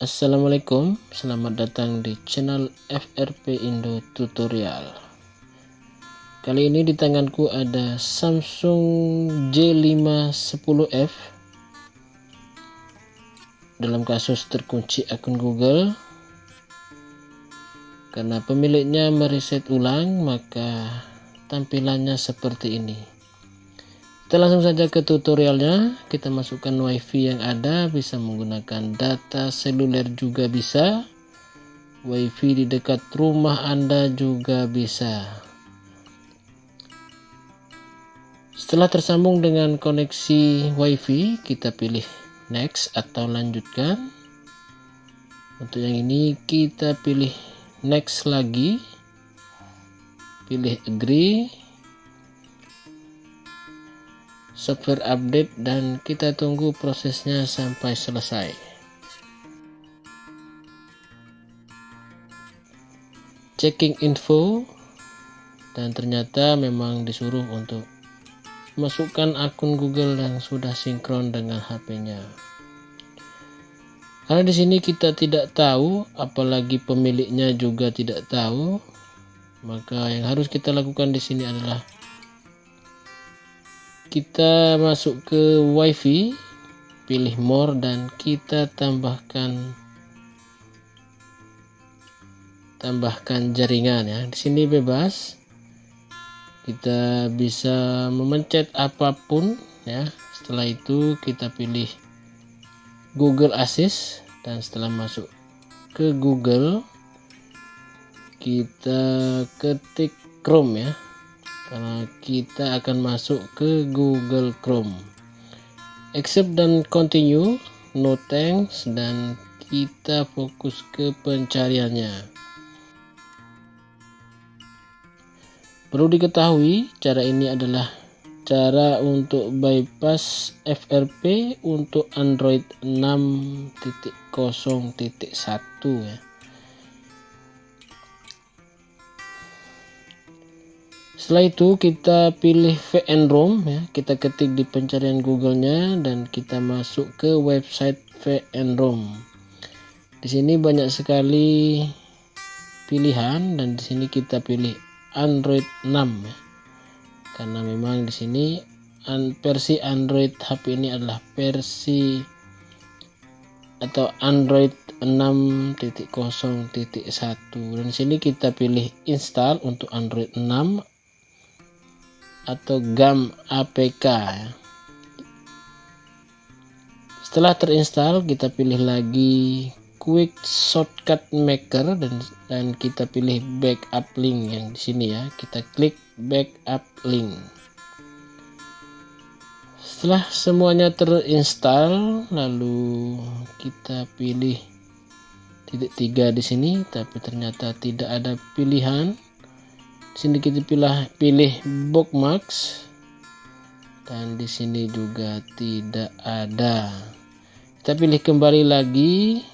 Assalamualaikum, selamat datang di channel FRP Indo Tutorial. Kali ini di tanganku ada Samsung J510F dalam kasus terkunci akun Google. Karena pemiliknya mereset ulang, maka tampilannya seperti ini. Kita langsung saja ke tutorialnya. Kita masukkan WiFi yang ada, bisa menggunakan data seluler juga bisa. WiFi di dekat rumah Anda juga bisa. Setelah tersambung dengan koneksi WiFi, kita pilih next atau lanjutkan. Untuk yang ini kita pilih next lagi, pilih agree, software update, dan kita tunggu prosesnya sampai selesai. Checking info, dan ternyata memang disuruh untuk masukkan akun Google yang sudah sinkron dengan HP-nya. Karena di sini kita tidak tahu, apalagi pemiliknya juga tidak tahu, maka yang harus kita lakukan di sini adalah kita masuk ke WiFi, pilih more, dan kita tambahkan jaringan ya. Di sini bebas. Kita bisa memencet apapun ya. Setelah itu kita pilih Google Assist, dan setelah masuk ke Google kita ketik Chrome ya. Karena kita akan masuk ke Google Chrome. Accept dan continue, no thanks, dan kita fokus ke pencariannya. Perlu diketahui, cara ini adalah cara untuk bypass FRP untuk Android 6.0.1 ya. Setelah itu kita pilih VNROM ya, kita ketik di pencarian Google-nya dan kita masuk ke website VNROM. Di sini banyak sekali pilihan, dan di sini kita pilih Android 6 ya. Karena memang di sini versi Android HP ini adalah versi atau Android 6.0.1, dan di sini kita pilih install untuk Android 6 atau GAM APK ya. Setelah terinstall kita pilih lagi Quick Shortcut Maker, dan kita pilih backup link yang di sini ya. Kita klik backup link. Setelah semuanya terinstall, lalu kita pilih titik 3 di sini, tapi ternyata tidak ada pilihan. Di sini kita pilih bookmarks, dan di sini juga tidak ada. Kita pilih kembali lagi.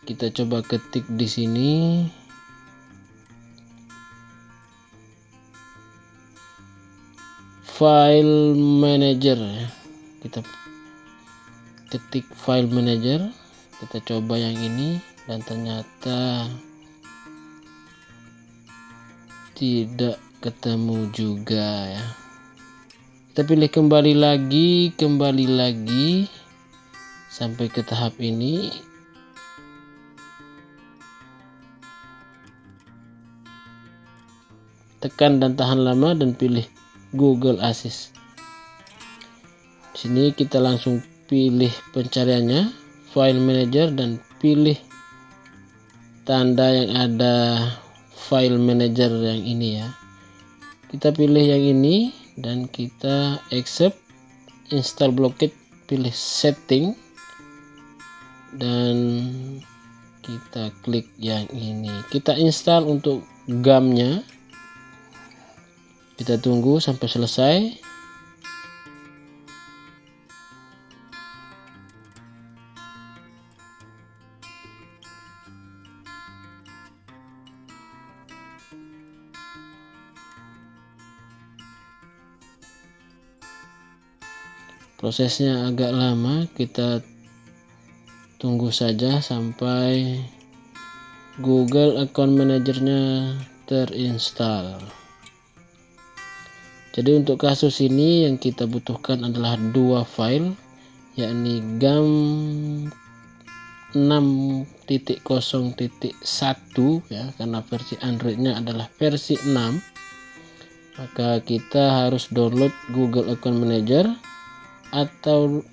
Kita coba ketik di sini. File manager ya. Kita ketik file manager. Kita coba yang ini, dan ternyata tidak ketemu juga ya. Kita pilih kembali lagi sampai ke tahap ini. Tekan dan tahan lama dan pilih Google Assist. Di sini kita langsung pilih pencariannya, file manager, dan pilih tanda yang ada file manager yang ini ya. Kita pilih yang ini dan kita accept, install blockade, pilih setting, dan kita klik yang ini. Kita install untuk GAM-nya. Kita tunggu sampai selesai. Prosesnya agak lama, kita tunggu saja sampai Google Account Manager-nya terinstall. Jadi untuk kasus ini yang kita butuhkan adalah 2 file, yakni GAM 6.0.1 ya, karena versi Androidnya adalah versi 6. Maka kita harus download Google Account Manager atau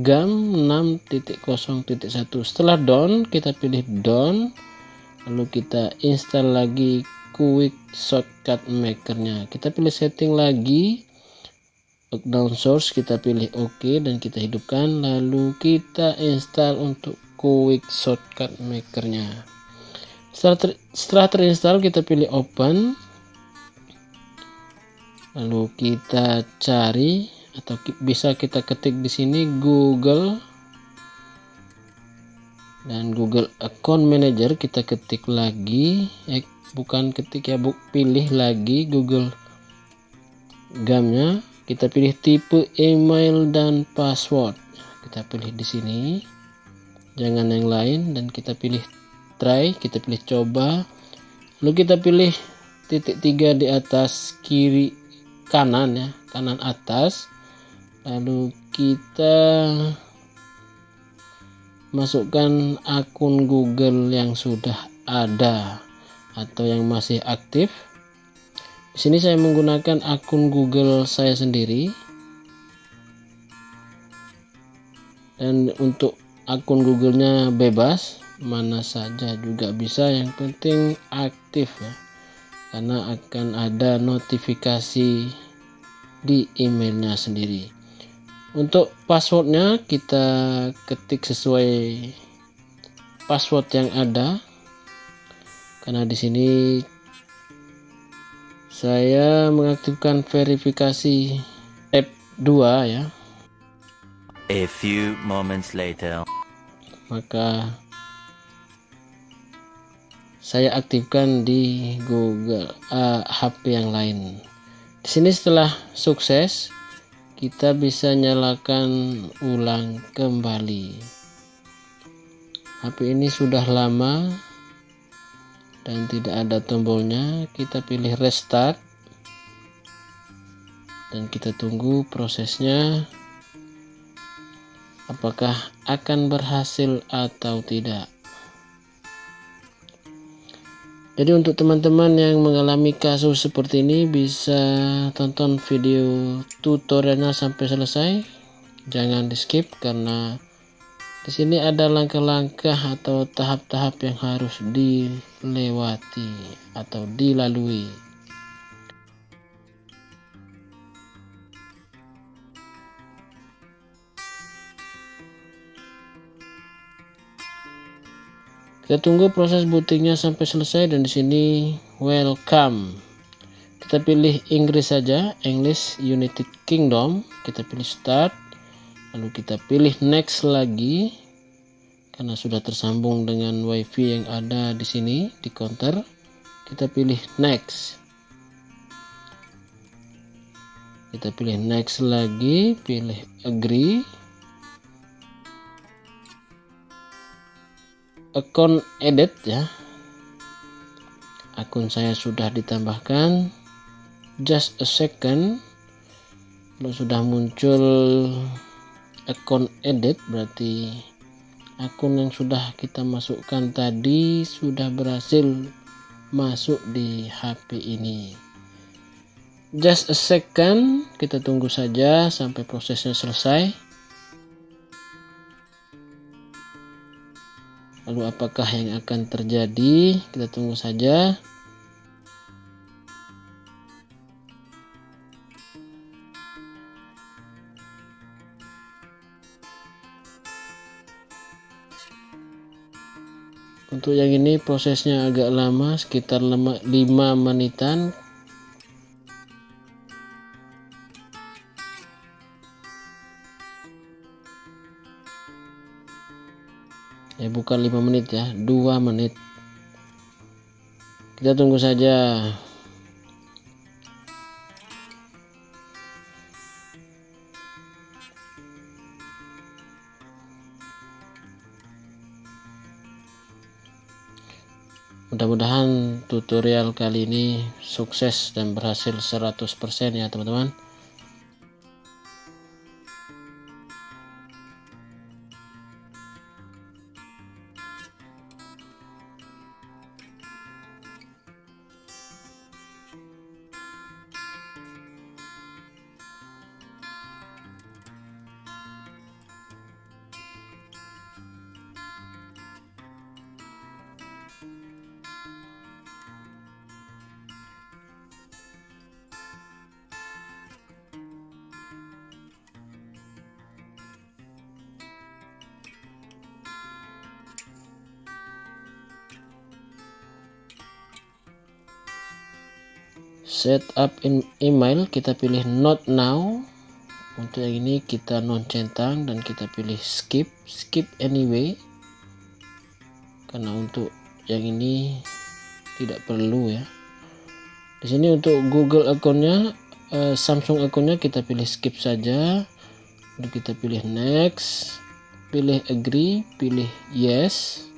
GAM 6.0.1. Setelah down, kita pilih down, lalu kita install lagi Quick Shortcut Maker-nya. Kita pilih setting lagi, lockdown source, kita pilih OK dan kita hidupkan, lalu kita install untuk Quick Shortcut Maker-nya. Setelah terinstall, kita pilih open, lalu kita cari atau bisa kita ketik di sini Google dan Google Account Manager. Kita ketik lagi, bukan ketik ya, pilih lagi Google GAM-nya. Kita pilih tipe email dan password. Kita pilih di sini, jangan yang lain, dan kita pilih try, kita pilih coba. Lalu kita pilih titik 3 di atas kiri kanan ya, kanan atas. Lalu kita masukkan akun Google yang sudah ada atau yang masih aktif. Di sini saya menggunakan akun Google saya sendiri. Dan untuk akun Google-nya bebas, mana saja juga bisa, yang penting aktif ya. Karena akan ada notifikasi di emailnya sendiri. Untuk passwordnya kita ketik sesuai password yang ada. Karena di sini saya mengaktifkan verifikasi step 2 ya. A few moments later. Maka saya aktifkan di Google HP yang lain. Di sini setelah sukses, kita bisa nyalakan ulang kembali. HP ini sudah lama dan tidak ada tombolnya. Kita pilih restart dan kita tunggu prosesnya apakah akan berhasil atau tidak. Jadi untuk teman-teman yang mengalami kasus seperti ini, bisa tonton video tutorialnya sampai selesai. Jangan di skip karena di sini ada langkah-langkah atau tahap-tahap yang harus dilewati atau dilalui. Kita tunggu proses bootingnya sampai selesai dan di sini welcome. Kita pilih Inggris saja, English United Kingdom. Kita pilih start. Lalu kita pilih next lagi karena sudah tersambung dengan wifi yang ada di sini di counter. Kita pilih next. Kita pilih next lagi, pilih agree. Account edit ya. Akun saya sudah ditambahkan. Just a second. Kalau sudah muncul akun edit, berarti akun yang sudah kita masukkan tadi sudah berhasil masuk di HP ini. Just a second, kita tunggu saja sampai prosesnya selesai. Lalu apakah yang akan terjadi? Kita tunggu saja. Untuk yang ini prosesnya agak lama, sekitar 5 menitan. Ya bukan 5 menit ya, 2 menit. Kita tunggu saja. Mudah-mudahan tutorial kali ini sukses dan berhasil 100% ya teman-teman. Setup email, kita pilih not now. Untuk yang ini kita non centang dan kita pilih skip anyway, karena untuk yang ini tidak perlu ya. Di sini untuk Google akunnya, Samsung akunnya kita pilih skip saja. Lalu kita pilih next, pilih agree, pilih yes.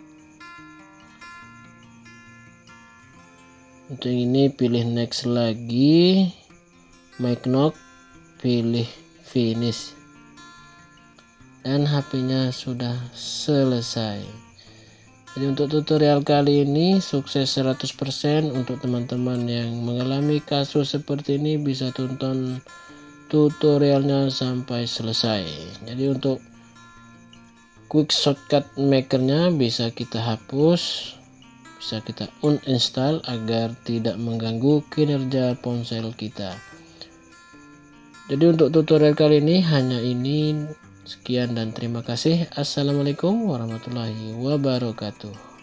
Untuk ini pilih next lagi, make knock, pilih finish, dan HP-nya sudah selesai. Jadi untuk tutorial kali ini sukses 100%. Untuk teman-teman yang mengalami kasus seperti ini bisa tonton tutorialnya sampai selesai. Jadi untuk quick shortcut makernya bisa kita hapus, bisa kita uninstall agar tidak mengganggu kinerja ponsel kita. Jadi untuk tutorial kali ini hanya ini. Sekian dan terima kasih. Assalamualaikum warahmatullahi wabarakatuh.